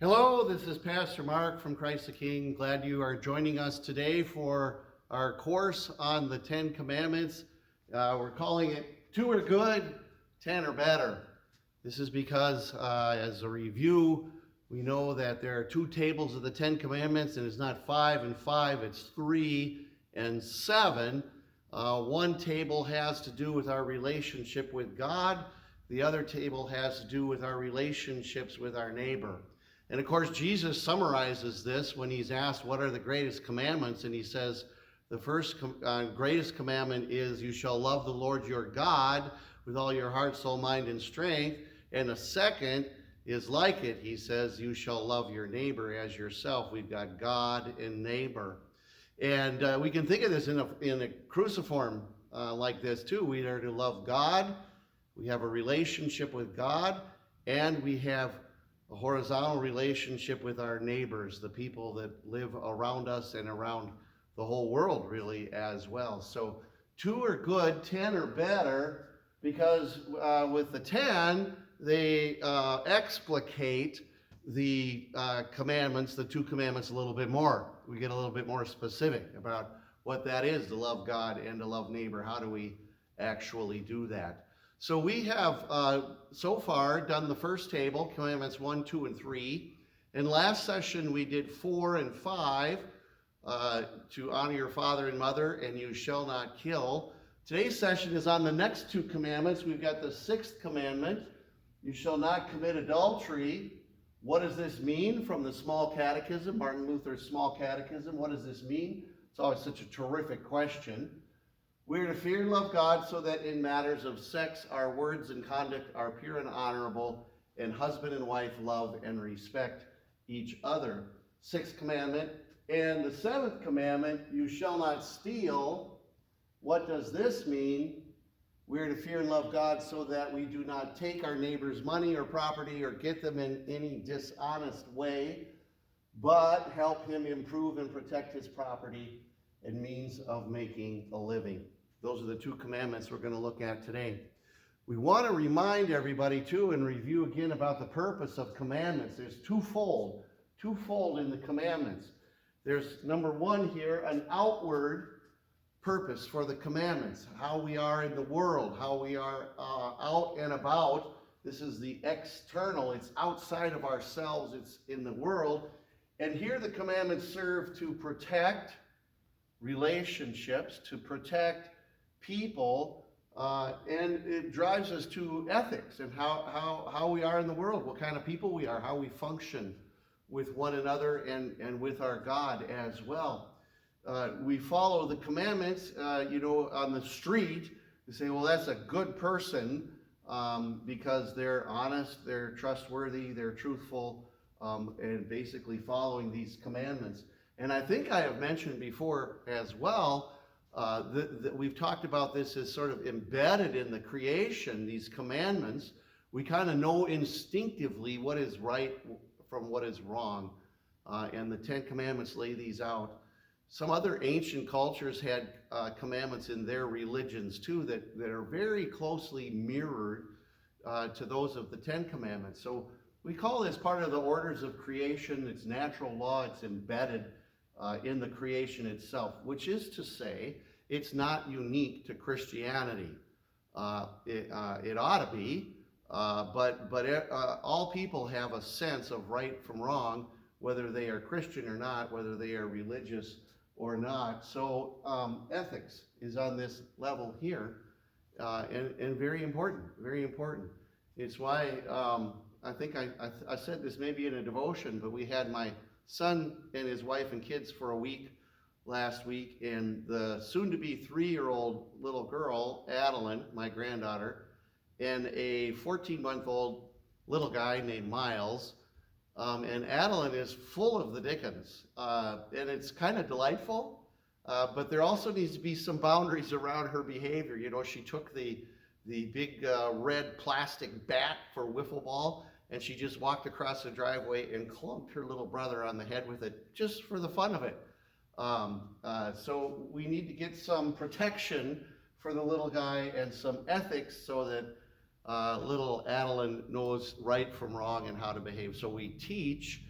Hello, this is Pastor Mark from Christ the King. Glad you are joining us today for our course on the Ten Commandments. We're calling it Two Are Good, 10 Are Better. This is because, as a review, we know that there are two tables of the Ten Commandments, and it's not 5 and 5, it's 3 and 7. One table has to do with our relationship with God. The other table has to do with our relationships with our neighbor. And of course, Jesus summarizes this when he's asked, what are the greatest commandments? And he says, the first greatest commandment is, you shall love the Lord your God with all your heart, soul, mind, and strength. And the second is like it. He says, you shall love your neighbor as yourself. We've got God and neighbor. And we can think of this in a cruciform like this too. We are to love God. We have a relationship with God, and we have a horizontal relationship with our neighbors, the people that live around us and around the whole world, really, as well. So 2 are good, 10 are better, because with the 10, they explicate the commandments, the 2 commandments, a little bit more. We get a little bit more specific about what that is, to love God and to love neighbor. How do we actually do that? So we have so far done the first table, commandments 1, 2, and 3. In last session we did 4 and 5, to honor your father and mother, and you shall not kill. Today's session is on the next 2 commandments. We've got the 6th commandment, you shall not commit adultery. What does this mean? From the Small Catechism, Martin Luther's Small Catechism. What does this mean? It's always such a terrific question. We are to fear and love God, so that in matters of sex, our words and conduct are pure and honorable, and husband and wife love and respect each other. 6th commandment. And the 7th commandment, you shall not steal. What does this mean? We are to fear and love God, so that we do not take our neighbor's money or property or get them in any dishonest way, but help him improve and protect his property and means of making a living. Those are the 2 commandments we're going to look at today. We want to remind everybody too, and review again, about the purpose of commandments. There's twofold in the commandments. There's, number 1 here, an outward purpose for the commandments, how we are in the world, how we are out and about. This is the external. It's outside of ourselves. It's in the world. And here the commandments serve to protect relationships, to protect people, and it drives us to ethics and how we are in the world, what kind of people we are, how we function with one another and with our God as well. We follow the commandments, on the street. We say, well, that's a good person because they're honest, they're trustworthy, they're truthful, and basically following these commandments. And I think I have mentioned before as well, that we've talked about this as sort of embedded in the creation, these commandments. We kind of know instinctively what is right from what is wrong, and the 10 commandments lay these out. Some other ancient cultures had commandments in their religions too that are very closely mirrored to those of the 10 commandments. So we call this part of the orders of creation. It's natural law. It's embedded in the creation itself, which is to say, it's not unique to Christianity. It ought to be, but all people have a sense of right from wrong, whether they are Christian or not, whether they are religious or not. So ethics is on this level here, and very important, very important. It's why I think I said this maybe in a devotion, but we had my son and his wife and kids for a week last week, and the soon-to-be 3-year-old little girl, Adeline, my granddaughter, and a 14-month-old little guy named Miles. And Adeline is full of the dickens, and it's kind of delightful, but there also needs to be some boundaries around her behavior. She took the big red plastic bat for wiffle ball, and she just walked across the driveway and clunked her little brother on the head with it, just for the fun of it. So we need to get some protection for the little guy and some ethics so that little Adeline knows right from wrong and how to behave. So we teach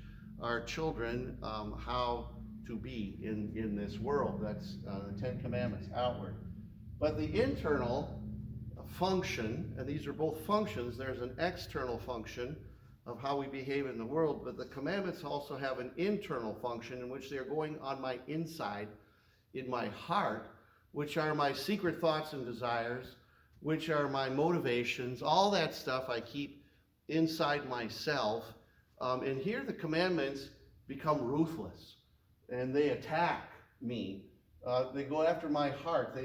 our children how to be in this world. That's the Ten Commandments outward. But the internal function, and these are both functions, there's an external function of how we behave in the world, but the commandments also have an internal function in which they're going on my inside, in my heart, which are my secret thoughts and desires, which are my motivations, all that stuff I keep inside myself. And here the commandments become ruthless, and they attack me. They go after my heart,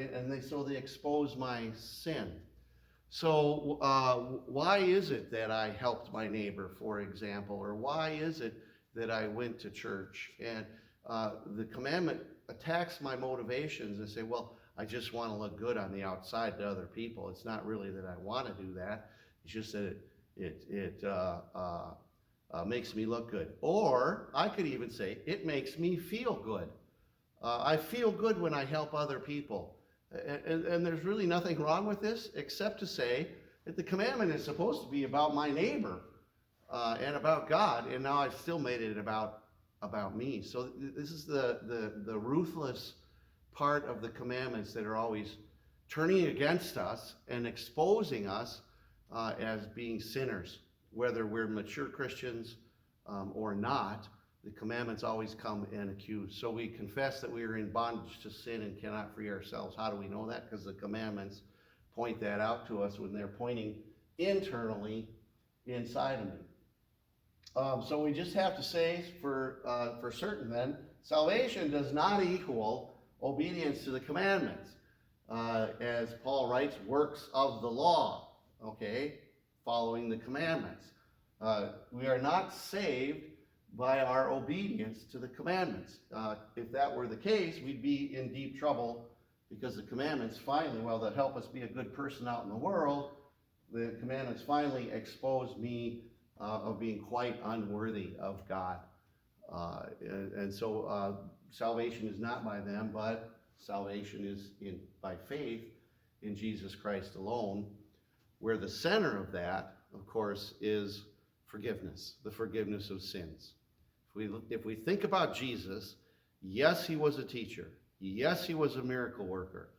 so they expose my sin. So why is it that I helped my neighbor, for example, or why is it that I went to church? And the commandment attacks my motivations and say, well, I just want to look good on the outside to other people. It's not really that I want to do that. It's just that it makes me look good. Or I could even say it makes me feel good. I feel good when I help other people. And there's really nothing wrong with this except to say that the commandment is supposed to be about my neighbor and about God, and now I've still made it about me. So this is the ruthless part of the commandments that are always turning against us and exposing us as being sinners, whether we're mature Christians or not. The commandments always come and accuse. So we confess that we are in bondage to sin and cannot free ourselves. How do we know that? Because the commandments point that out to us when they're pointing internally inside of me. So we just have to say for certain then, salvation does not equal obedience to the commandments. As Paul writes, works of the law, okay, following the commandments. We are not saved by our obedience to the commandments. If that were the case, we'd be in deep trouble because the commandments finally, well, that help us be a good person out in the world, the commandments finally expose me of being quite unworthy of God. And so salvation is not by them, but salvation is by faith in Jesus Christ alone, where the center of that, of course, is forgiveness, the forgiveness of sins. If we think about Jesus, yes, he was a teacher. Yes, he was a miracle worker.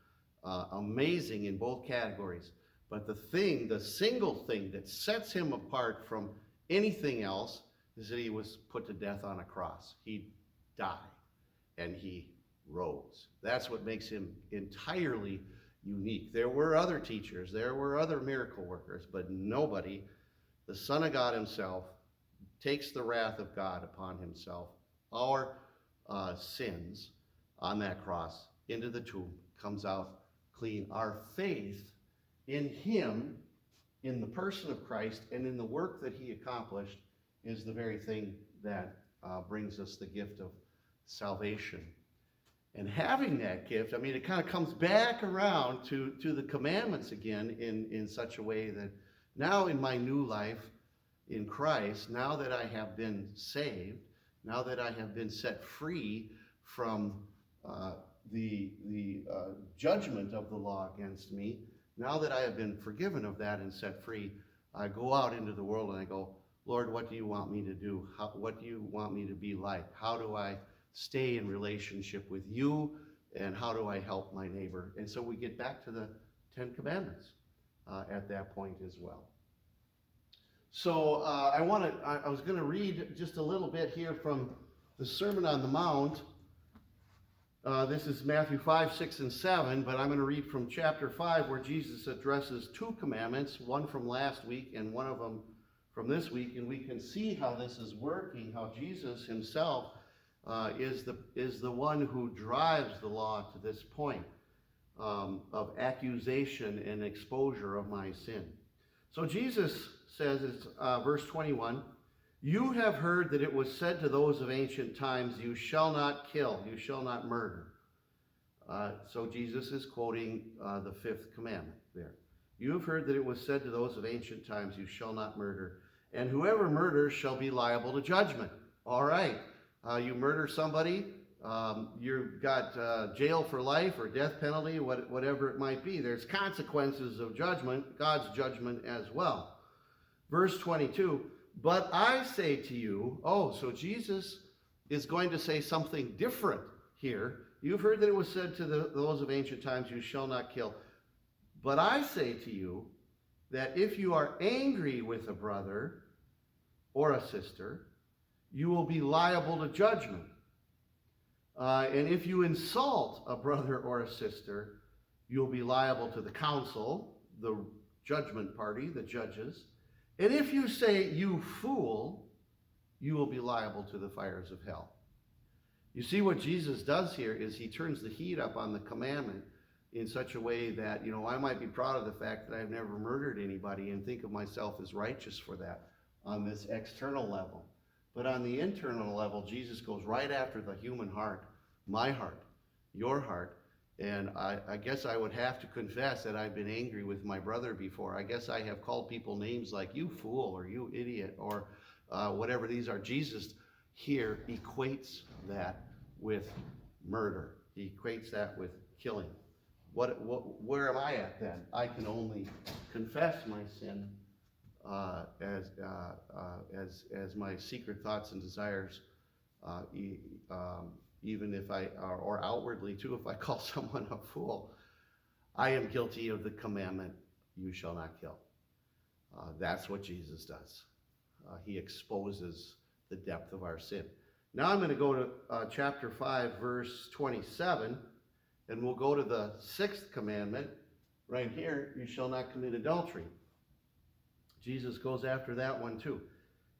Amazing in both categories. But the single thing that sets him apart from anything else is that he was put to death on a cross. He died and he rose. That's what makes him entirely unique. There were other teachers, there were other miracle workers, but nobody, the Son of God himself, takes the wrath of God upon himself, our sins on that cross, into the tomb, comes out clean. Our faith in him, in the person of Christ, and in the work that he accomplished is the very thing that brings us the gift of salvation. And having that gift, I mean, it kind of comes back around to the commandments again in such a way that now in my new life, in Christ, now that I have been saved, now that I have been set free from the judgment of the law against me, now that I have been forgiven of that and set free, I go out into the world and I go, Lord, what do you want me to do? What do you want me to be like? How do I stay in relationship with you? And how do I help my neighbor? And so we get back to the Ten Commandments at that point as well. So I was going to read just a little bit here from the Sermon on the Mount. This is Matthew 5, 6, and 7, but I'm going to read from chapter 5 where Jesus addresses two commandments, one from last week and one of them from this week, and we can see how this is working, how Jesus himself is the one who drives the law to this point of accusation and exposure of my sin. So Jesus says, it's verse 21, you have heard that it was said to those of ancient times, you shall not kill, you shall not murder. So Jesus is quoting the fifth commandment there. You have heard that it was said to those of ancient times, you shall not murder, and whoever murders shall be liable to judgment. All right, you murder somebody, you've got jail for life or death penalty, whatever it might be. There's consequences of judgment, God's judgment as well. Verse 22, But I say to you, oh, so Jesus is going to say something different here. You've heard that it was said to those of ancient times, you shall not kill. But I say to you that if you are angry with a brother or a sister, you will be liable to judgment. And if you insult a brother or a sister, you'll be liable to the council, the judgment party, the judges. And if you say, you fool, you will be liable to the fires of hell. You see, what Jesus does here is he turns the heat up on the commandment in such a way that, I might be proud of the fact that I've never murdered anybody and think of myself as righteous for that on this external level. But on the internal level, Jesus goes right after the human heart, my heart, your heart. And I guess I would have to confess that I've been angry with my brother before. I guess I have called people names like you fool or you idiot or whatever these are. Jesus here equates that with murder. He equates that with killing. Where am I at then? I can only confess my sin as my secret thoughts and desires, even if or outwardly too, if I call someone a fool. I am guilty of the commandment, you shall not kill. That's what Jesus does. He exposes the depth of our sin. Now I'm going to go to chapter 5, verse 27, and we'll go to the 6th commandment. Right here, you shall not commit adultery. Jesus goes after that one too.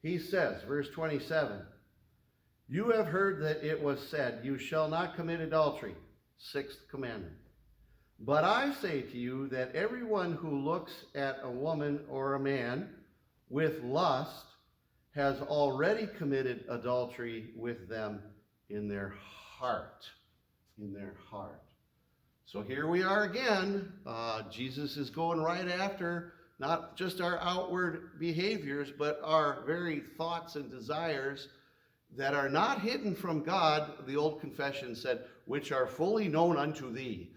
He says, verse 27, you have heard that it was said, you shall not commit adultery. 6th commandment. But I say to you that everyone who looks at a woman or a man with lust has already committed adultery with them in their heart. In their heart. So here we are again. Jesus is going right after not just our outward behaviors, but our very thoughts and desires that are not hidden from God. The old confession said, which are fully known unto thee.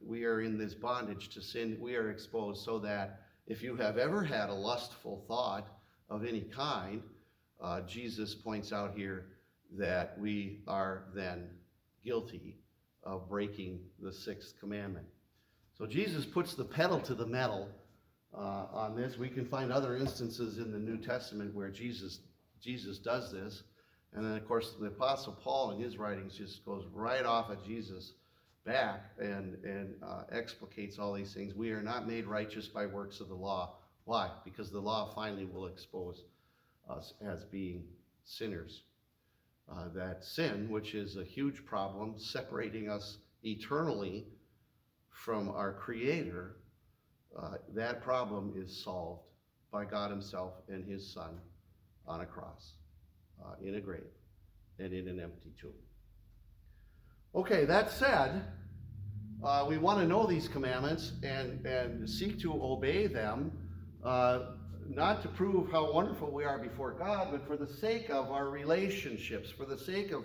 We are in this bondage to sin. We are exposed, so that if you have ever had a lustful thought of any kind, Jesus points out here that we are then guilty of breaking the 6th commandment. So Jesus puts the pedal to the metal on this. We can find other instances in the New Testament where Jesus does this. And then, of course, the Apostle Paul in his writings just goes right off at Jesus' back and explicates all these things. We are not made righteous by works of the law. Why? Because the law finally will expose us as being sinners. That sin, which is a huge problem, separating us eternally from our Creator, that problem is solved by God Himself and His Son on a cross, in a grave, and in an empty tomb. Okay, that said, we want to know these commandments and seek to obey them, not to prove how wonderful we are before God, but for the sake of our relationships, for the sake of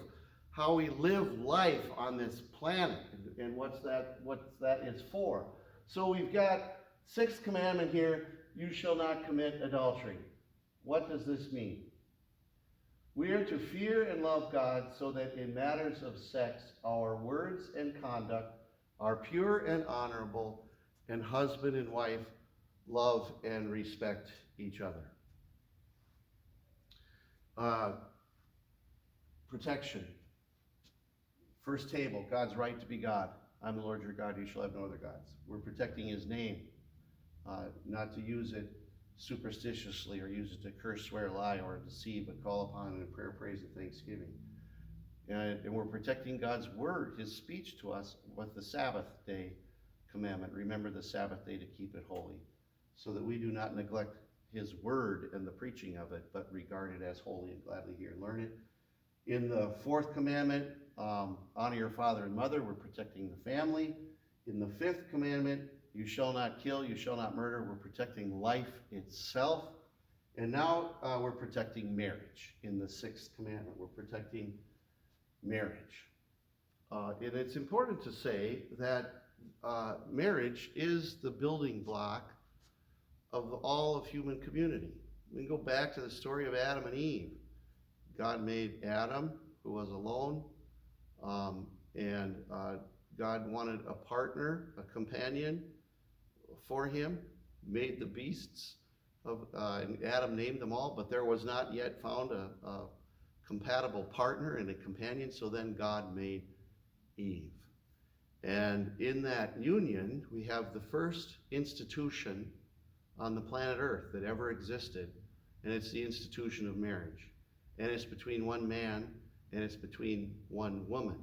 how we live life on this planet, and what that is for. So we've got 6th commandment here, you shall not commit adultery. What does this mean? We are to fear and love God so that in matters of sex, our words and conduct are pure and honorable, and husband and wife love and respect each other. Protection. First table, God's right to be God. I'm the Lord your God, you shall have no other gods. We're protecting His name, not to use it superstitiously or use it to curse, swear, lie, or deceive, but call upon it in prayer, praise, and thanksgiving. And we're protecting God's word, His speech to us, with the Sabbath day commandment. Remember the Sabbath day to keep it holy, so that we do not neglect His word and the preaching of it, but regard it as holy and gladly hear and learn it. In the 4th commandment, honor your father and mother. We're protecting the family. In the 5th commandment, you shall not kill, you shall not murder. We're protecting life itself. And now we're protecting marriage. In the 6th commandment, we're protecting marriage. And it's important to say that marriage is the building block of all of human community. We can go back to the story of Adam and Eve. God made Adam, who was alone, and God wanted a partner, a companion for him, made the beasts, and Adam named them all, but there was not yet found a compatible partner and a companion, so then God made Eve. And in that union, we have the first institution on the planet Earth that ever existed, and it's the institution of marriage. And it's between one man and it's between one woman.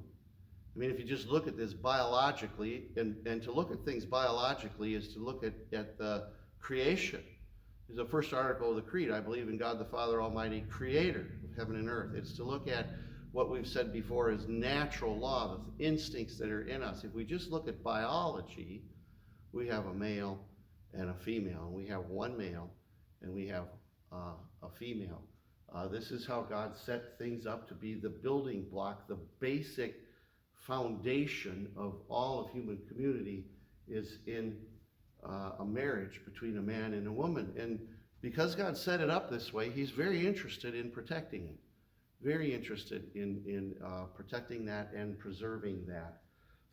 I mean, if you just look at this biologically, and to look at things biologically is to look at the creation. There's the first article of the Creed, I believe in God the Father Almighty, creator of heaven and earth. It's to look at what we've said before is natural law, the instincts that are in us. If we just look at biology, we have a male and a female. We have one male and we have a female. This is how God set things up to be the building block, the basic foundation of all of human community is in a marriage between a man and a woman. And because God set it up this way, he's very interested in protecting it. Very interested in protecting that and preserving that.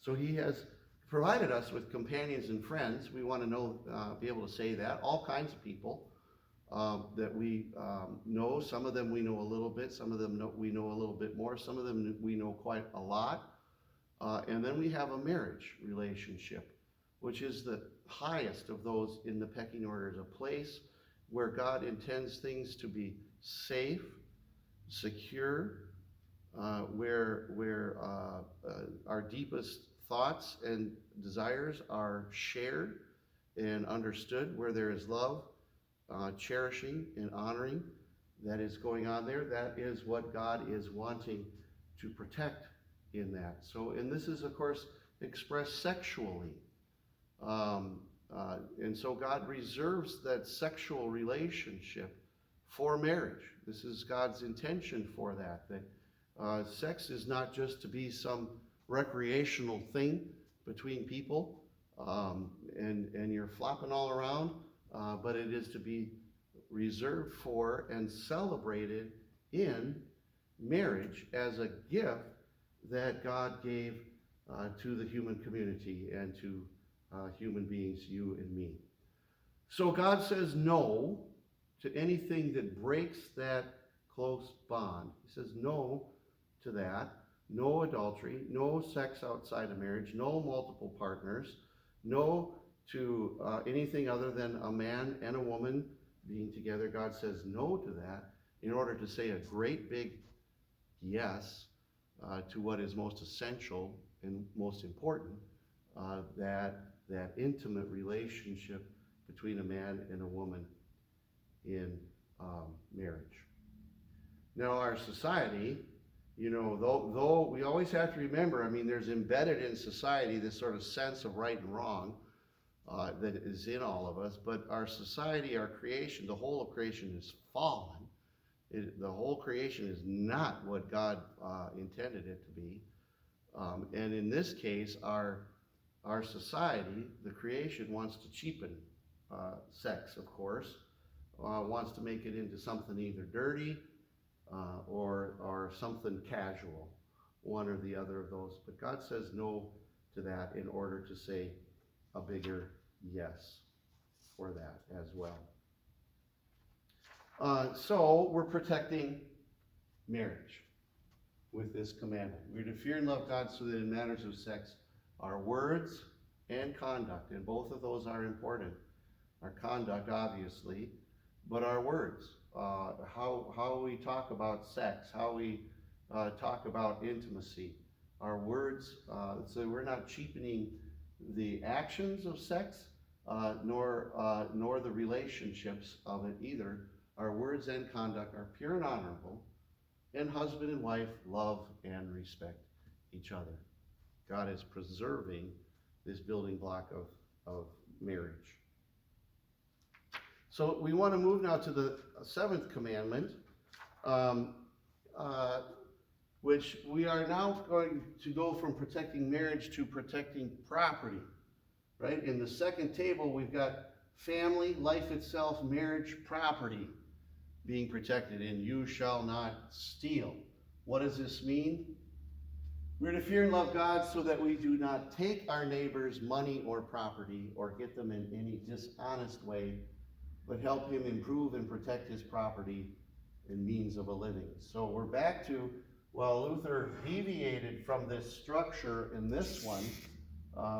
So he has provided us with companions and friends. We want to know, be able to say that. All kinds of people that we know. Some of them we know a little bit. Some of them we know a little bit more. Some of them we know quite a lot. And then we have a marriage relationship, which is the highest of those in the pecking order. Is a place where God intends things to be safe, secure, where our deepest thoughts and desires are shared and understood, where there is love, cherishing and honoring that is going on there. That is what God is wanting to protect in that. So, and this is, of course, expressed sexually. And so God reserves that sexual relationship for marriage. This is God's intention for that. That sex is not just to be some recreational thing between people and you're flopping all around, but it is to be reserved for and celebrated in marriage as a gift that God gave to the human community and to human beings, you and me. So God says no to anything that breaks that close bond. He says no to that. No adultery, no sex outside of marriage, no multiple partners, no to anything other than a man and a woman being together. God says no to that in order to say a great big yes to what is most essential and most important, that intimate relationship between a man and a woman in marriage. Now our society, you know, though we always have to remember, I mean, there's embedded in society this sort of sense of right and wrong that is in all of us, but our society, our creation, the whole of creation is fallen. The whole creation is not what God intended it to be. And in this case, our society, the creation, wants to cheapen sex, of course, wants to make it into something either dirty or something casual, one or the other of those. But God says no to that in order to say a bigger yes for that as well. So we're protecting marriage with this commandment. We're to fear and love God so that in matters of sex, our words and conduct, and both of those are important. Our conduct, obviously, but our words, how we talk about sex, how we talk about intimacy, our words, so we're not cheapening the actions of sex, nor the relationships of it either. Our words and conduct are pure and honorable, and husband and wife love and respect each other. God is preserving this building block of marriage. So we want to move now to the seventh commandment, which we are now going to go from protecting marriage to protecting property, right? In the second table, we've got family, life itself, marriage, property. being protected, and you shall not steal. What does this mean? We're to fear and love God so that we do not take our neighbor's money or property or get them in any dishonest way, but help him improve and protect his property and means of a living. So we're back to, well, Luther deviated from this structure in this one,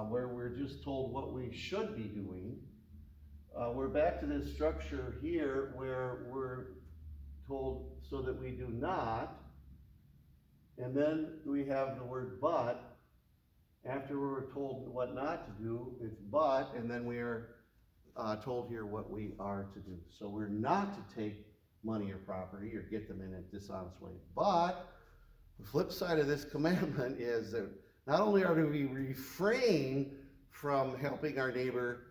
where we're just told what we should be doing. We're back to this structure here where we're told so that we do not, and then we have the word but. After we're told what not to do, it's but, and then we are told here what we are to do. So we're not to take money or property or get them in a dishonest way. But the flip side of this commandment is that not only are we refrain from helping our neighbor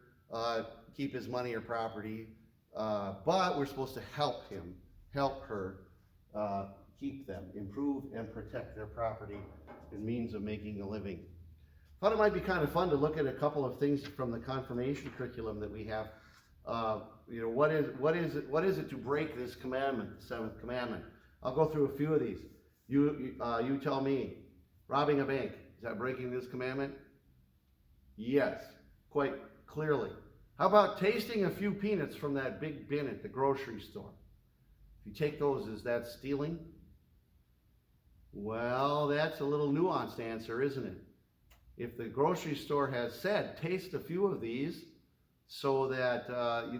keep his money or property, but we're supposed to help him, help her keep them, improve and protect their property and means of making a living. Thought it might be kind of fun to look at a couple of things from the confirmation curriculum that we have. What is it to break this commandment, the seventh commandment? I'll go through a few of these. You tell me. Robbing a bank, is that breaking this commandment? Yes, quite clearly. How about tasting a few peanuts from that big bin at the grocery store? If you take those, is that stealing? Well, that's a little nuanced answer, isn't it? If the grocery store has said, taste a few of these so that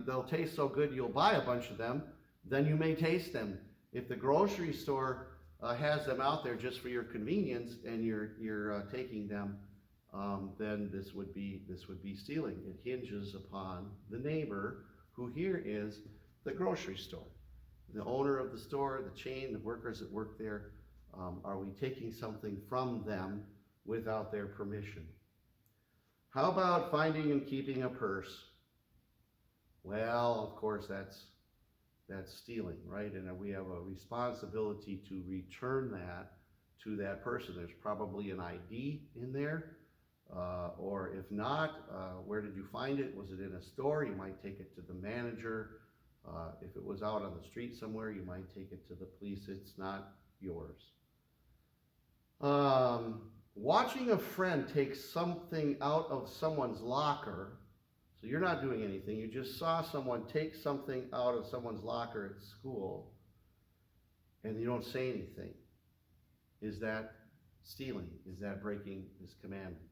they'll taste so good you'll buy a bunch of them, then you may taste them. If the grocery store has them out there just for your convenience and you're taking them, then this would be stealing. It hinges upon the neighbor, who here is the grocery store. The owner of the store, the chain, the workers that work there, are we taking something from them without their permission? How about finding and keeping a purse? Well, of course, that's stealing, right? And we have a responsibility to return that to that person. There's probably an ID in there, or if not, where did you find it? Was it in a store? You might take it to the manager. If it was out on the street somewhere, you might take it to the police. It's not yours. Watching a friend take something out of someone's locker, so you're not doing anything, you just saw someone take something out of someone's locker at school, and you don't say anything. Is that stealing? Is that breaking this commandment?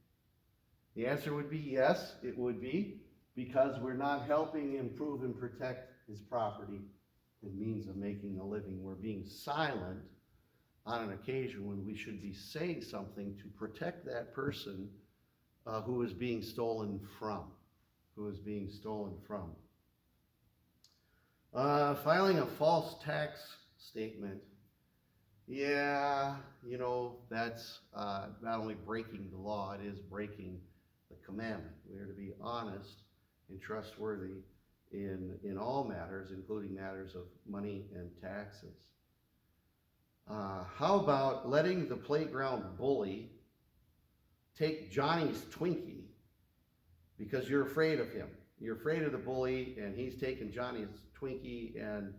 The answer would be yes, it would be, because we're not helping improve and protect his property and means of making a living. We're being silent on an occasion when we should be saying something to protect that person who is being stolen from. Filing a false tax statement. Yeah, that's not only breaking the law, it is breaking the commandment. We are to be honest and trustworthy in all matters, including matters of money and taxes. How about letting the playground bully take Johnny's Twinkie because you're afraid of him? You're afraid of the bully, and he's taking Johnny's Twinkie, and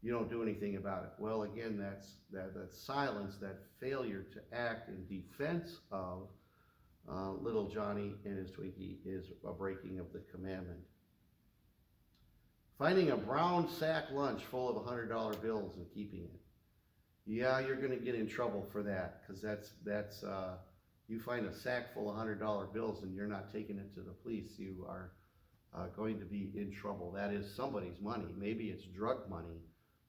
you don't do anything about it. Well, again, that silence, that failure to act in defense of little Johnny and his Twinkie is a breaking of the commandment. Finding a brown sack lunch full of $100 bills and keeping it. Yeah, you're going to get in trouble for that, because that's you find a sack full of $100 bills and you're not taking it to the police, you are going to be in trouble. That is somebody's money. Maybe it's drug money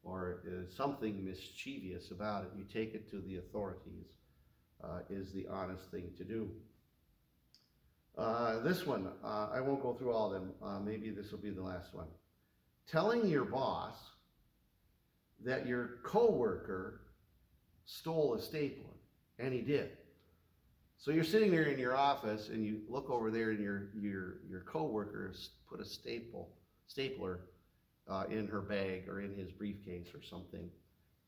or something mischievous about it. You take it to the authorities is the honest thing to do. This one, I won't go through all of them. Maybe this will be the last one. Telling your boss that your coworker stole a stapler, and he did. So you're sitting there in your office and you look over there and your coworker has put a stapler in her bag or in his briefcase or something,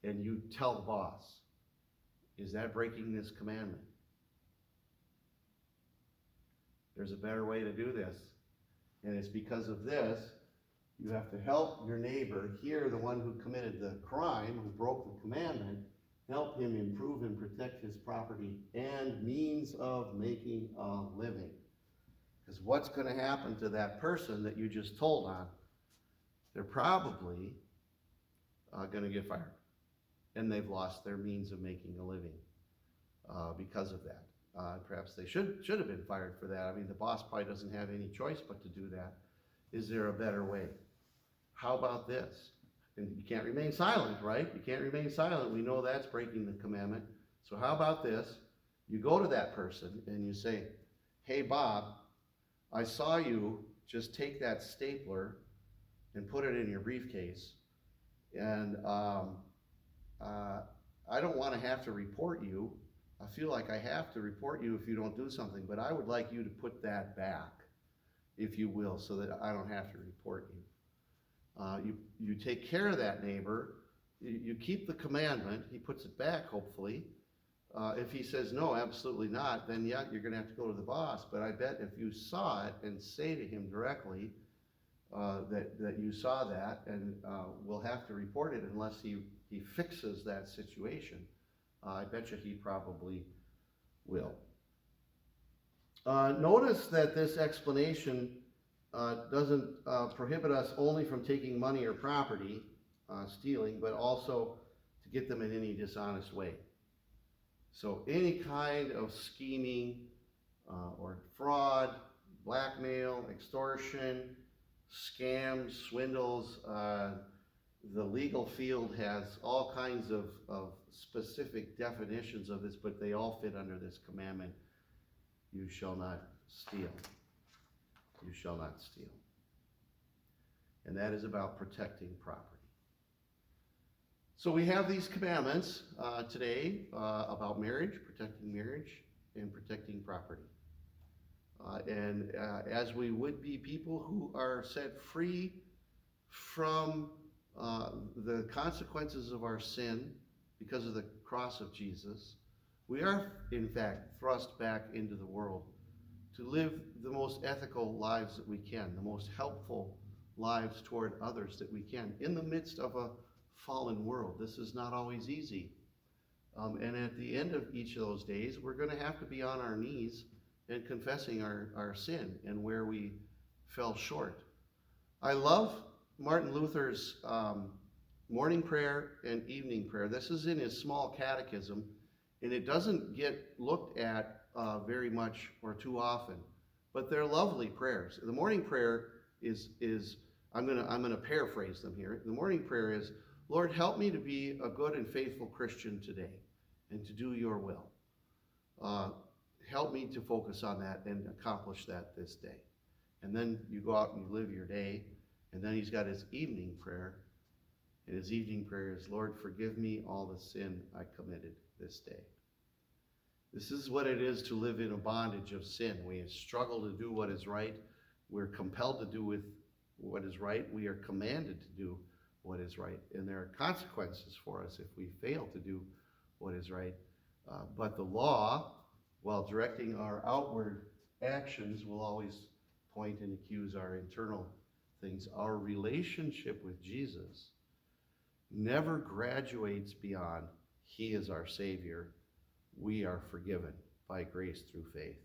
and you tell the boss. Is that breaking this commandment? There's a better way to do this, and it's because of this You have to help your neighbor, here the one who committed the crime, who broke the commandment, help him improve and protect his property and means of making a living. Because what's going to happen to that person that you just told on? They're probably going to get fired. And they've lost their means of making a living because of that. Perhaps they should have been fired for that. I mean, the boss probably doesn't have any choice but to do that. Is there a better way? How about this? And you can't remain silent, right? You can't remain silent. We know that's breaking the commandment. So how about this? You go to that person and you say, hey, Bob, I saw you just take that stapler and put it in your briefcase. And I don't want to have to report you. I feel like I have to report you if you don't do something, but I would like you to put that back, if you will, so that I don't have to report you. You take care of that neighbor. You keep the commandment. He puts it back, hopefully. If he says, no, absolutely not, then yeah, you're going to have to go to the boss. But I bet if you saw it and say to him directly that you saw that, and we'll have to report it unless he fixes that situation, I bet you he probably will. Notice that this explanation doesn't prohibit us only from taking money or property, stealing, but also to get them in any dishonest way. So any kind of scheming or fraud, blackmail, extortion, scams, swindles, the legal field has all kinds of specific definitions of this, but they all fit under this commandment: you shall not steal. You shall not steal. And that is about protecting property. So we have these commandments today about marriage, and protecting property. As we would be people who are set free from the consequences of our sin because of the cross of Jesus, we are, in fact, thrust back into the world to live the most ethical lives that we can, the most helpful lives toward others that we can, in the midst of a fallen world. This is not always easy. And at the end of each of those days, we're going to have to be on our knees and confessing our sin and where we fell short. I love Martin Luther's morning prayer and evening prayer. This is in his small catechism, and it doesn't get looked at very much or too often, but they're lovely prayers. The morning prayer is I'm gonna paraphrase them here. The morning prayer is, Lord, help me to be a good and faithful Christian today and to do your will. Help me to focus on that and accomplish that this day. And then you go out and you live your day. And then he's got his evening prayer. And his evening prayer is, Lord, forgive me all the sin I committed this day. This is what it is to live in a bondage of sin. We struggle to do what is right. We're compelled to do with what is right. We are commanded to do what is right. And there are consequences for us if we fail to do what is right. But the law, while directing our outward actions, will always point and accuse our internal things. Our relationship with Jesus never graduates beyond he is our Savior. We are forgiven by grace through faith,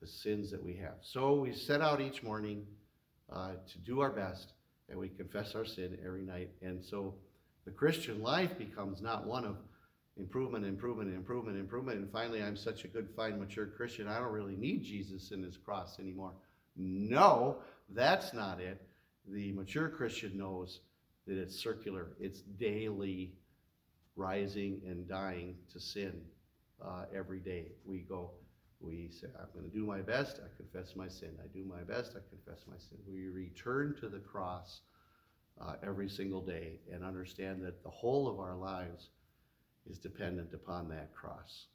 the sins that we have. So we set out each morning to do our best, and we confess our sin every night. And so the Christian life becomes not one of improvement, and finally I'm such a good, fine, mature Christian, I don't really need Jesus and his cross anymore. No, that's not it. The mature Christian knows that it's circular. It's daily rising and dying to sin every day. We say, I'm going to do my best, I confess my sin. I do my best, I confess my sin. We return to the cross every single day and understand that the whole of our lives is dependent upon that cross.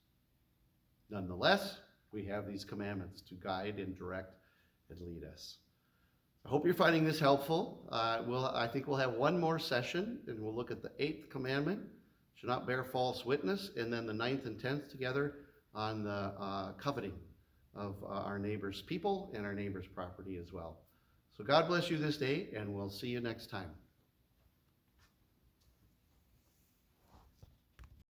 Nonetheless, we have these commandments to guide and direct and lead us. I hope you're finding this helpful. I think we'll have one more session, and we'll look at the 8th commandment, should not bear false witness, and then the 9th and 10th together on the coveting of our neighbor's people and our neighbor's property as well. So God bless you this day, and we'll see you next time.